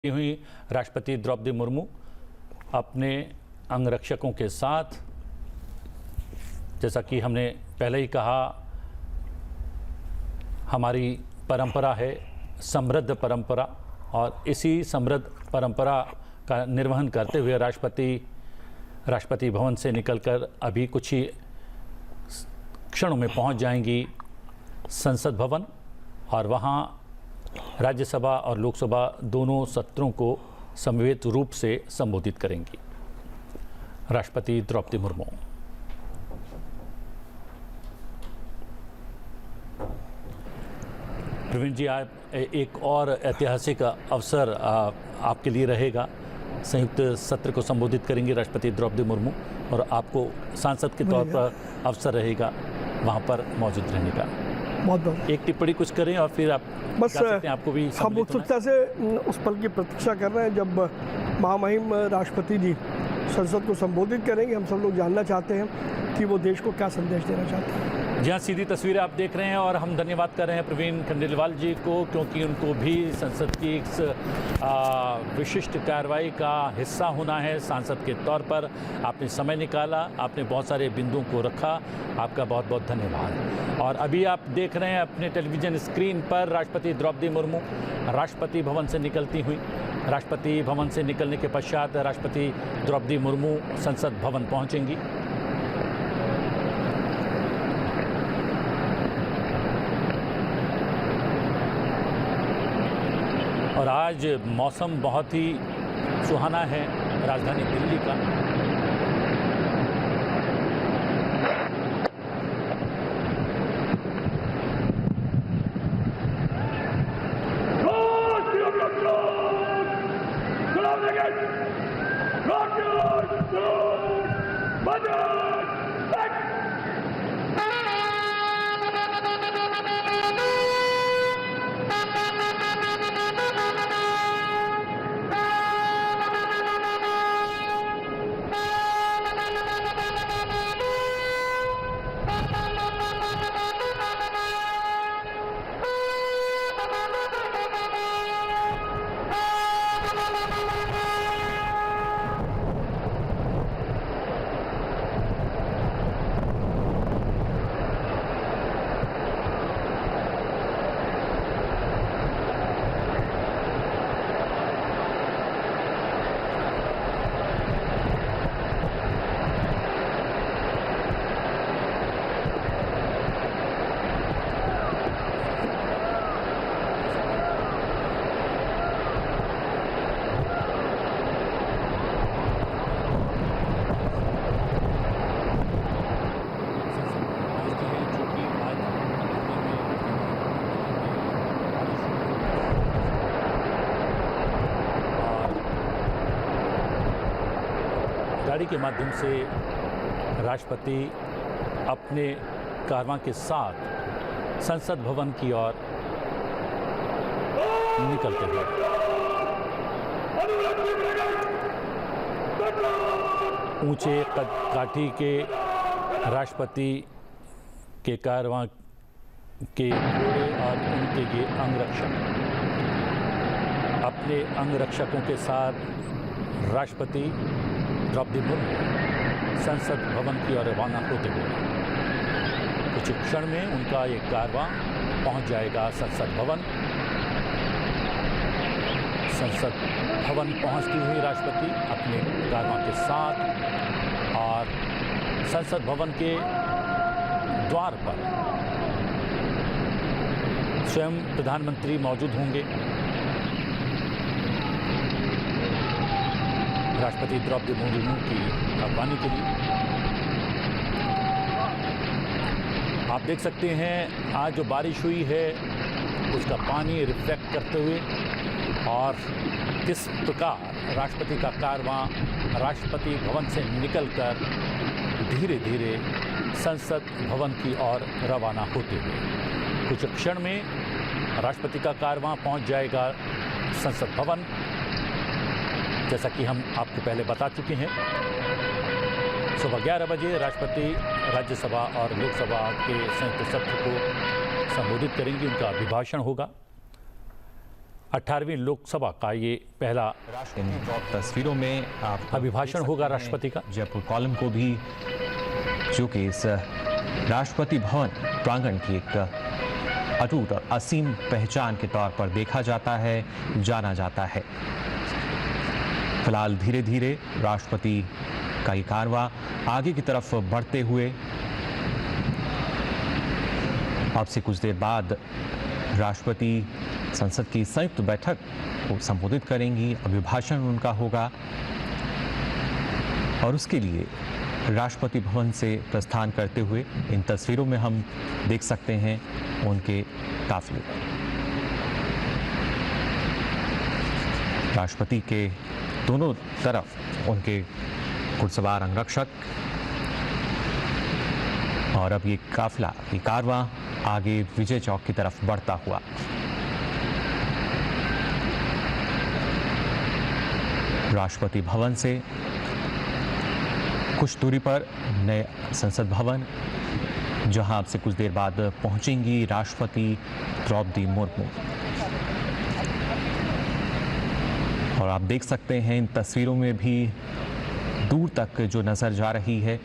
हुई राष्ट्रपति द्रौपदी मुर्मू अपने अंगरक्षकों के साथ, जैसा कि हमने पहले ही कहा, हमारी परंपरा है समृद्ध परंपरा, और इसी समृद्ध परंपरा का निर्वहन करते हुए राष्ट्रपति भवन से निकलकर अभी कुछ ही क्षणों में पहुंच जाएंगी संसद भवन, और वहां राज्यसभा और लोकसभा दोनों सत्रों को समवेत रूप से संबोधित करेंगी राष्ट्रपति द्रौपदी मुर्मू। प्रवीण जी, आप एक और ऐतिहासिक अवसर आपके लिए रहेगा। संयुक्त सत्र को संबोधित करेंगी राष्ट्रपति द्रौपदी मुर्मू, और आपको सांसद के तौर पर अवसर रहेगा वहां पर मौजूद रहने का। बहुत एक टिप्पणी कुछ करें और फिर आप बस आपको भी हम उत्सुकता से उस पल की प्रतीक्षा कर रहे हैं जब महामहिम राष्ट्रपति जी संसद को संबोधित करेंगे। हम सब लोग जानना चाहते हैं कि वो देश को क्या संदेश देना चाहते हैं। जहाँ सीधी तस्वीरें आप देख रहे हैं, और हम धन्यवाद कर रहे हैं प्रवीण खंडेलवाल जी को, क्योंकि उनको भी संसद की इस विशिष्ट कार्रवाई का हिस्सा होना है। सांसद के तौर पर आपने समय निकाला, आपने बहुत सारे बिंदुओं को रखा, आपका बहुत बहुत धन्यवाद। और अभी आप देख रहे हैं अपने टेलीविज़न स्क्रीन पर राष्ट्रपति द्रौपदी मुर्मू राष्ट्रपति भवन से निकलती हुई। राष्ट्रपति भवन से निकलने के पश्चात राष्ट्रपति द्रौपदी मुर्मू संसद भवन पहुँचेंगी। और आज मौसम बहुत ही सुहाना है राजधानी दिल्ली का। गाड़ी के माध्यम से राष्ट्रपति अपने कारवां के साथ संसद भवन की ओर निकलते हैं। ऊंचे काठी के राष्ट्रपति के कारवां के घोड़े और उनके ये अंगरक्षक अपने अंगरक्षकों के साथ राष्ट्रपति द्रौपदी मुर्मू संसद भवन की ओर रवाना होते हुए कुछ क्षण में उनका ये कारवां पहुंच जाएगा संसद भवन। संसद भवन पहुंचती हुई राष्ट्रपति अपने कारवां के साथ, और संसद भवन के द्वार पर स्वयं प्रधानमंत्री मौजूद होंगे। राष्ट्रपति द्रौपदी मुर्मू की रवानगी के लिए आप देख सकते हैं आज जो बारिश हुई है उसका पानी रिफ्लेक्ट करते हुए, और किस प्रकार राष्ट्रपति का कारवां राष्ट्रपति भवन से निकलकर धीरे धीरे संसद भवन की ओर रवाना होते हुए कुछ क्षण में राष्ट्रपति का कारवां पहुंच जाएगा संसद भवन। जैसा कि हम आपको पहले बता चुके हैं, सुबह 11 बजे राष्ट्रपति राज्यसभा और लोकसभा के संयुक्त सत्र को संबोधित करेंगी। उनका अभिभाषण होगा। 18वीं लोकसभा का ये पहला इन तस्वीरों में आप अभिभाषण होगा राष्ट्रपति का। जयपुर कॉलम को भी, जो कि इस राष्ट्रपति भवन प्रांगण की एक अटूट और असीम पहचान के तौर पर देखा जाता है, जाना जाता है। फिलहाल धीरे धीरे राष्ट्रपति का ये कारवां आगे की तरफ बढ़ते हुए अब से कुछ देर बाद राष्ट्रपति संसद की संयुक्त बैठक को संबोधित करेंगी। अभिभाषण उनका होगा और उसके लिए राष्ट्रपति भवन से प्रस्थान करते हुए इन तस्वीरों में हम देख सकते हैं उनके काफिले। राष्ट्रपति के दोनों तरफ उनके घुड़सवार अंगरक्षक और अब ये काफिला, ये कारवां आगे विजय चौक की तरफ बढ़ता हुआ। राष्ट्रपति भवन से कुछ दूरी पर नए संसद भवन, जहां अब से कुछ देर बाद पहुंचेंगी राष्ट्रपति द्रौपदी मुर्मू। और आप देख सकते हैं इन तस्वीरों में भी दूर तक जो नजर जा रही है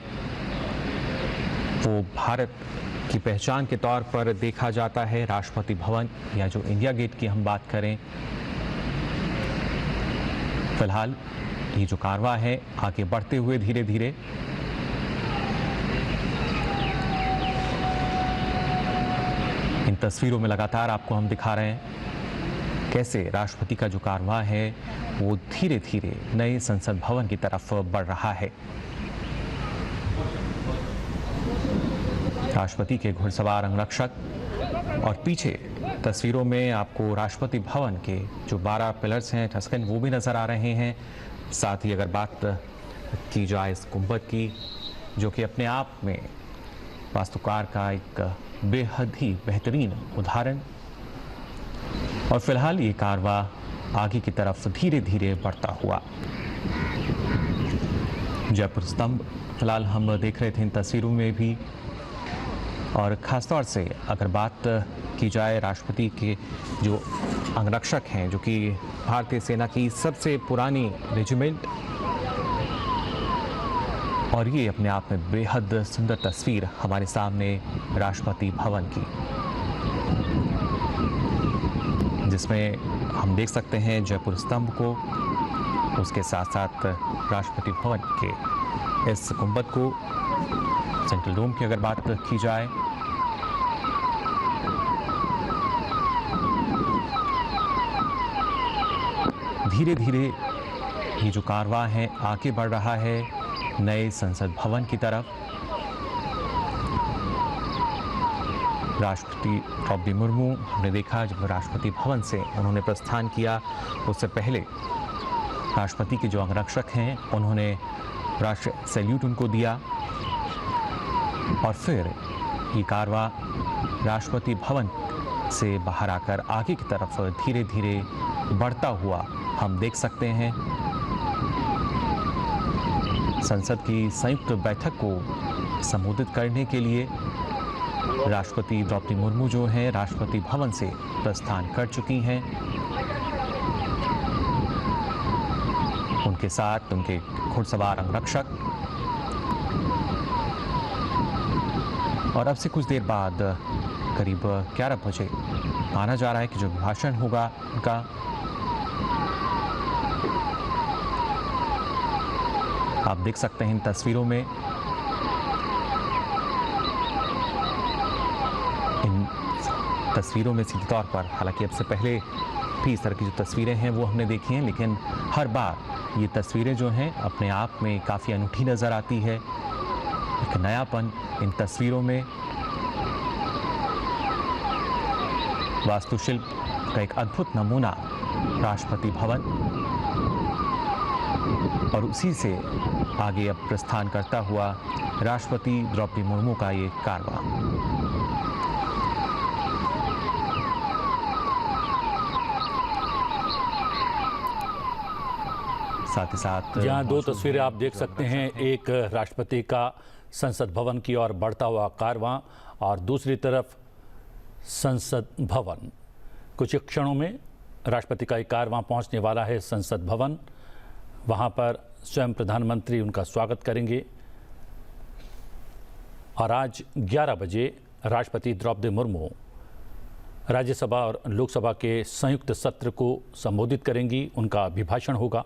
वो भारत की पहचान के तौर पर देखा जाता है। राष्ट्रपति भवन या जो इंडिया गेट की हम बात करें, फिलहाल ये जो कारवां है आगे बढ़ते हुए धीरे धीरे इन तस्वीरों में लगातार आपको हम दिखा रहे हैं कैसे राष्ट्रपति का जो कारवां है वो धीरे धीरे नए संसद भवन की तरफ बढ़ रहा है। राष्ट्रपति के घुड़सवार अंगरक्षक और पीछे तस्वीरों में आपको राष्ट्रपति भवन के जो 12 पिलर्स हैं ठस्कन, वो भी नज़र आ रहे हैं। साथ ही अगर बात की जाए इस गुंबद की, जो कि अपने आप में वास्तुकार का एक बेहद ही बेहतरीन उदाहरण। और फिलहाल ये कारवां आगे की तरफ धीरे धीरे बढ़ता हुआ। जयपुर स्तंभ फिलहाल हम देख रहे थे इन तस्वीरों में भी। और ख़ासतौर से अगर बात की जाए राष्ट्रपति के जो अंगरक्षक हैं, जो कि भारतीय सेना की सबसे पुरानी रेजिमेंट, और ये अपने आप में बेहद सुंदर तस्वीर हमारे सामने राष्ट्रपति भवन की, जिसमें हम देख सकते हैं जयपुर स्तंभ को, उसके साथ साथ राष्ट्रपति भवन के इस गुंबद को, सेंट्रल डोम की अगर बात की जाए, धीरे धीरे ये जो कारवां है आगे बढ़ रहा है नए संसद भवन की तरफ। राष्ट्रपति द्रौपदी मुर्मू, हमने देखा जब राष्ट्रपति भवन से उन्होंने प्रस्थान किया, उससे पहले राष्ट्रपति के जो अंगरक्षक हैं उन्होंने राष्ट्र सैल्यूट उनको दिया। और फिर ये कारवां राष्ट्रपति भवन से बाहर आकर आगे की तरफ धीरे धीरे बढ़ता हुआ हम देख सकते हैं। संसद की संयुक्त बैठक को संबोधित करने के लिए राष्ट्रपति द्रौपदी मुर्मू जो हैं राष्ट्रपति भवन से प्रस्थान कर चुकी हैं। उनके साथ उनके घुड़सवार अंगरक्षक, और अब से कुछ देर बाद करीब 11 बजे माना जा रहा है कि जो भाषण होगा उनका, आप देख सकते हैं इन तस्वीरों में, इन तस्वीरों में सीधे तौर पर, हालांकि अब से पहले भी इस तरह की जो तस्वीरें हैं वो हमने देखी हैं, लेकिन हर बार ये तस्वीरें जो हैं अपने आप में काफ़ी अनूठी नज़र आती है। एक नयापन इन तस्वीरों में, वास्तुशिल्प का एक अद्भुत नमूना राष्ट्रपति भवन, और उसी से आगे अब प्रस्थान करता हुआ राष्ट्रपति द्रौपदी मुर्मू का ये कारवां। साथ ही साथ यहाँ दो तस्वीरें आप देख सकते हैं, एक राष्ट्रपति का संसद भवन की ओर बढ़ता हुआ कारवां और दूसरी तरफ संसद भवन। कुछ क्षणों में राष्ट्रपति का एक कार वहाँ पहुँचने वाला है संसद भवन। वहाँ पर स्वयं प्रधानमंत्री उनका स्वागत करेंगे और आज 11 बजे राष्ट्रपति द्रौपदी मुर्मू राज्यसभा और लोकसभा के संयुक्त सत्र को संबोधित करेंगी। उनका अभिभाषण होगा।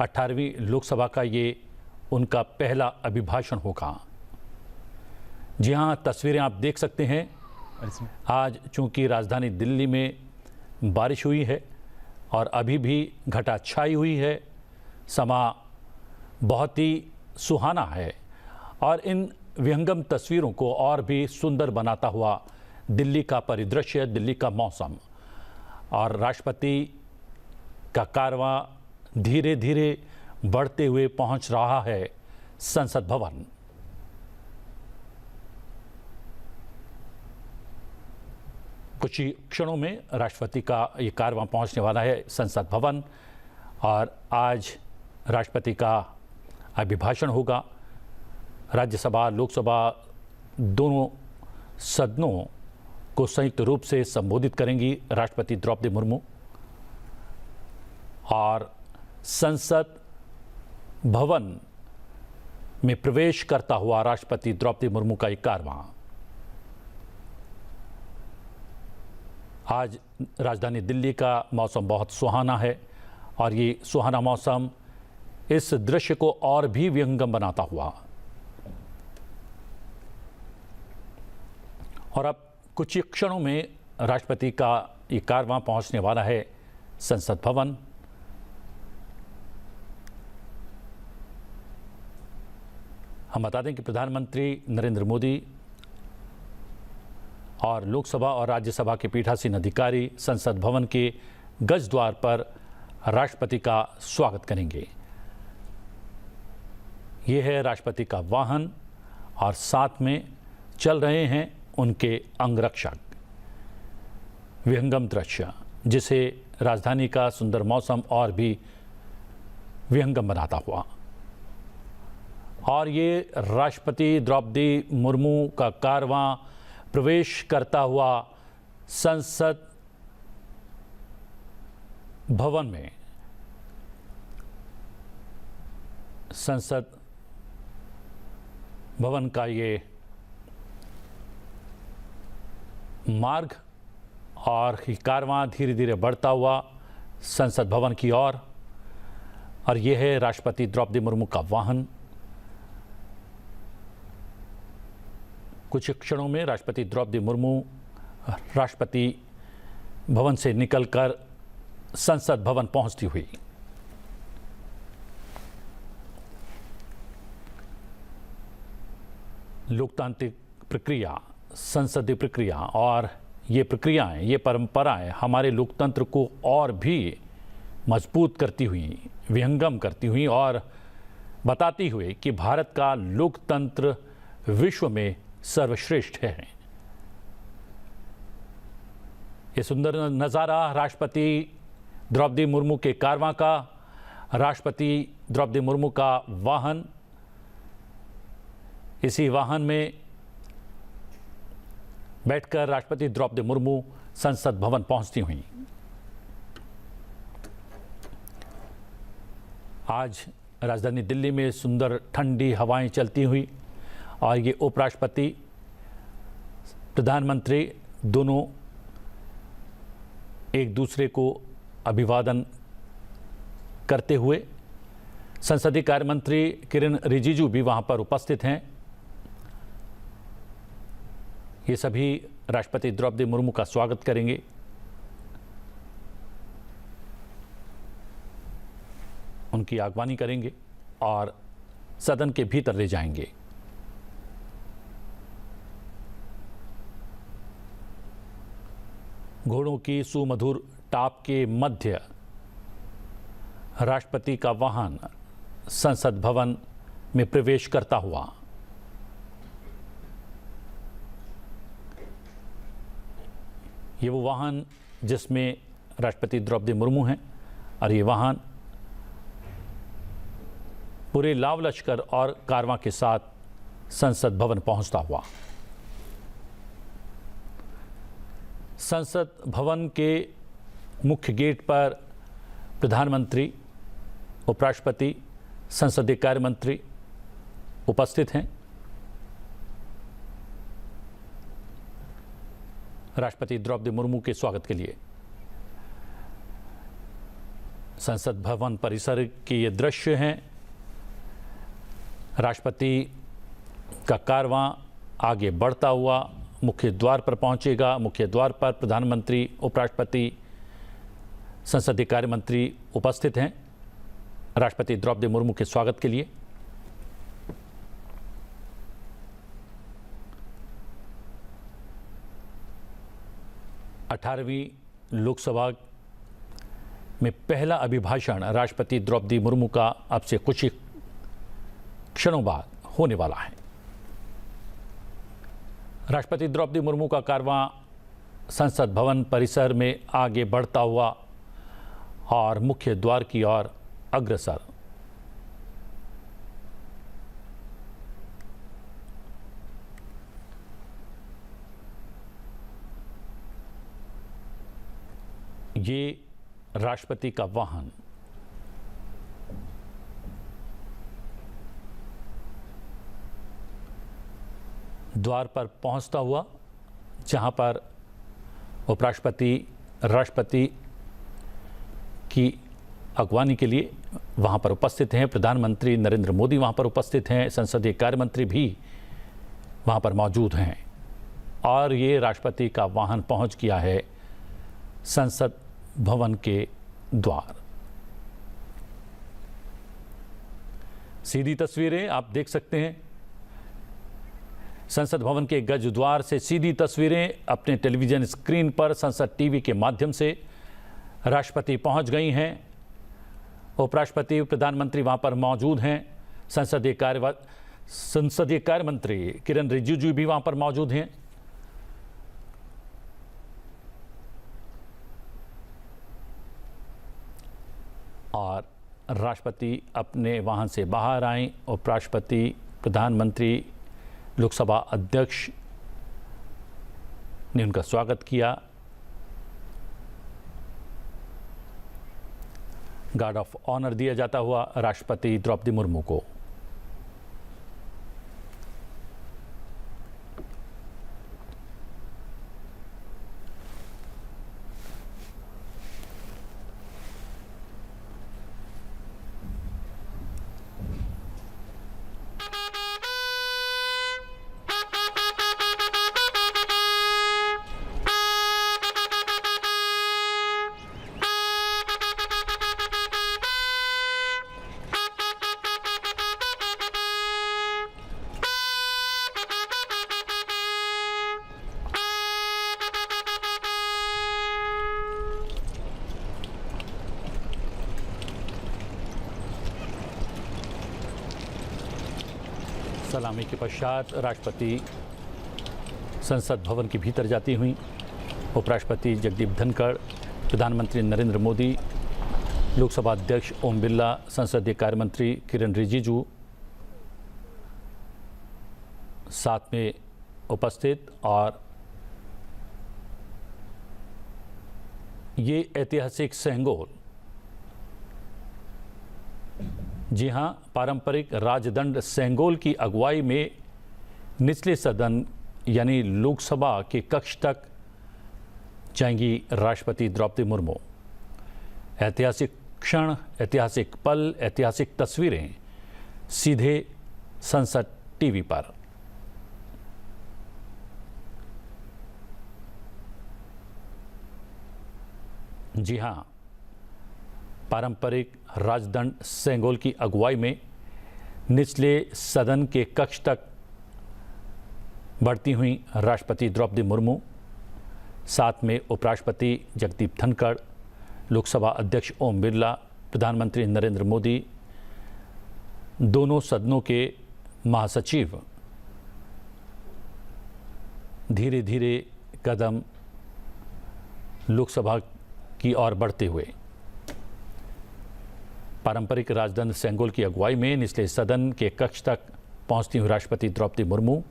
18वीं लोकसभा का ये उनका पहला अभिभाषण होगा। जी हाँ, तस्वीरें आप देख सकते हैं। आज चूंकि राजधानी दिल्ली में बारिश हुई है और अभी भी घटा छाई हुई है, समा बहुत ही सुहाना है और इन विहंगम तस्वीरों को और भी सुंदर बनाता हुआ दिल्ली का परिदृश्य, दिल्ली का मौसम और राष्ट्रपति का कारवां धीरे धीरे बढ़ते हुए पहुंच रहा है संसद भवन। कुछ ही क्षणों में राष्ट्रपति का ये कारवां पहुंचने वाला है संसद भवन और आज राष्ट्रपति का अभिभाषण होगा। राज्यसभा, लोकसभा दोनों सदनों को संयुक्त रूप से संबोधित करेंगी राष्ट्रपति द्रौपदी मुर्मू और संसद भवन में प्रवेश करता हुआ राष्ट्रपति द्रौपदी मुर्मू का एक कारवां आज राजधानी दिल्ली का मौसम बहुत सुहाना है और ये सुहाना मौसम इस दृश्य को और भी विहंगम बनाता हुआ और अब कुछ ही क्षणों में राष्ट्रपति का ये कारवां पहुंचने वाला है संसद भवन। हम बता दें कि प्रधानमंत्री नरेंद्र मोदी और लोकसभा और राज्यसभा के पीठासीन अधिकारी संसद भवन के गज द्वार पर राष्ट्रपति का स्वागत करेंगे। ये है राष्ट्रपति का वाहन और साथ में चल रहे हैं उनके अंगरक्षक। विहंगम दृश्य जिसे राजधानी का सुंदर मौसम और भी विहंगम बनाता हुआ और ये राष्ट्रपति द्रौपदी मुर्मू का कारवां प्रवेश करता हुआ संसद भवन में संसद भवन का ये मार्ग और कारवां धीरे धीरे बढ़ता हुआ संसद भवन की ओर और ये है राष्ट्रपति द्रौपदी मुर्मू का वाहन। कुछ क्षणों में राष्ट्रपति द्रौपदी मुर्मू राष्ट्रपति भवन से निकलकर संसद भवन पहुंचती हुई लोकतांत्रिक प्रक्रिया, संसदीय प्रक्रिया और ये प्रक्रियाएं, ये परंपराएं हमारे लोकतंत्र को और भी मजबूत करती हुई, विहंगम करती हुई और बताती हुई कि भारत का लोकतंत्र विश्व में सर्वश्रेष्ठ है। ये सुंदर नज़ारा राष्ट्रपति द्रौपदी मुर्मू के कारवां का, राष्ट्रपति द्रौपदी मुर्मू का वाहन, इसी वाहन में बैठकर राष्ट्रपति द्रौपदी मुर्मू संसद भवन पहुंचती हुई। आज राजधानी दिल्ली में सुंदर ठंडी हवाएं चलती हुई और ये उपराष्ट्रपति, प्रधानमंत्री दोनों एक दूसरे को अभिवादन करते हुए, संसदीय कार्य मंत्री किरेन रिजिजू भी वहां पर उपस्थित हैं। ये सभी राष्ट्रपति द्रौपदी मुर्मू का स्वागत करेंगे। उनकी आगवानी करेंगे और सदन के भीतर ले जाएंगे। घोड़ों की सुमधुर टाप के मध्य राष्ट्रपति का वाहन संसद भवन में प्रवेश करता हुआ ये वो वाहन जिसमें राष्ट्रपति द्रौपदी मुर्मू हैं और ये वाहन पूरे लाव लश्कर और कारवां के साथ संसद भवन पहुंचता हुआ। संसद भवन के मुख्य गेट पर प्रधानमंत्री, उपराष्ट्रपति, संसदीय कार्य मंत्री उपस्थित हैं। राष्ट्रपति द्रौपदी मुर्मू के स्वागत के लिए संसद भवन परिसर के ये दृश्य हैं। राष्ट्रपति का कारवां आगे बढ़ता हुआ मुख्य द्वार पर पहुंचेगा। मुख्य द्वार पर प्रधानमंत्री, उपराष्ट्रपति, संसदीय कार्य मंत्री उपस्थित हैं राष्ट्रपति द्रौपदी मुर्मू के स्वागत के लिए। अठारहवीं लोकसभा में पहला अभिभाषण राष्ट्रपति द्रौपदी मुर्मू का अब से कुछ ही क्षणों बाद होने वाला है। राष्ट्रपति द्रौपदी मुर्मू का कारवां संसद भवन परिसर में आगे बढ़ता हुआ और मुख्य द्वार की ओर अग्रसर। ये राष्ट्रपति का वाहन द्वार पर पहुंचता हुआ, जहां पर उपराष्ट्रपति, राष्ट्रपति की अगवानी के लिए वहां पर उपस्थित हैं। प्रधानमंत्री नरेंद्र मोदी वहां पर उपस्थित हैं। संसदीय कार्य मंत्री भी वहां पर मौजूद हैं और ये राष्ट्रपति का वाहन पहुंच गया है संसद भवन के द्वार। सीधी तस्वीरें आप देख सकते हैं। संसद भवन के गज द्वार से सीधी तस्वीरें अपने टेलीविजन स्क्रीन पर संसद टीवी के माध्यम से राष्ट्रपति पहुंच गई हैं। उपराष्ट्रपति, प्रधानमंत्री वहां पर मौजूद हैं। संसदीय कार्य मंत्री किरण रिजिजू भी वहां पर मौजूद हैं। और राष्ट्रपति अपने वाहन से बाहर आए। उपराष्ट्रपति, प्रधानमंत्री, लोकसभा अध्यक्ष ने उनका स्वागत किया। गार्ड ऑफ ऑनर दिया जाता हुआ राष्ट्रपति द्रौपदी मुर्मू को। सलामी के पश्चात राष्ट्रपति संसद भवन के भीतर जाती हुई उपराष्ट्रपति जगदीप धनखड़, प्रधानमंत्री नरेंद्र मोदी, लोकसभा अध्यक्ष ओम बिरला, संसदीय कार्य मंत्री किरण रिजिजू साथ में उपस्थित। और ये ऐतिहासिक सेंगोल, जी हां, पारंपरिक राजदंड सेंगोल की अगुवाई में निचले सदन यानी लोकसभा के कक्ष तक जाएंगी राष्ट्रपति द्रौपदी मुर्मू। ऐतिहासिक क्षण, ऐतिहासिक पल, ऐतिहासिक तस्वीरें सीधे संसद टीवी पर। जी हां, पारंपरिक राजदंड सेंगोल की अगुवाई में निचले सदन के कक्ष तक बढ़ती हुई राष्ट्रपति द्रौपदी मुर्मू, साथ में उपराष्ट्रपति जगदीप धनखड़, लोकसभा अध्यक्ष ओम बिरला, प्रधानमंत्री नरेंद्र मोदी, दोनों सदनों के महासचिव धीरे धीरे कदम लोकसभा की ओर बढ़ते हुए पारंपरिक राजदंड सेंगोल की अगुवाई में निचले सदन के कक्ष तक पहुंचती हुई राष्ट्रपति द्रौपदी मुर्मू।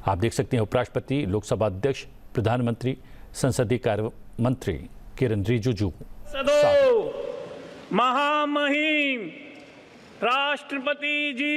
आप देख सकते हैं उपराष्ट्रपति, लोकसभा अध्यक्ष, प्रधानमंत्री, संसदीय कार्य मंत्री किरण रिजिजू। सदो महामहिम राष्ट्रपति जी।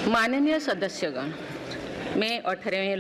माननीय सदस्यगण, मैं 18वें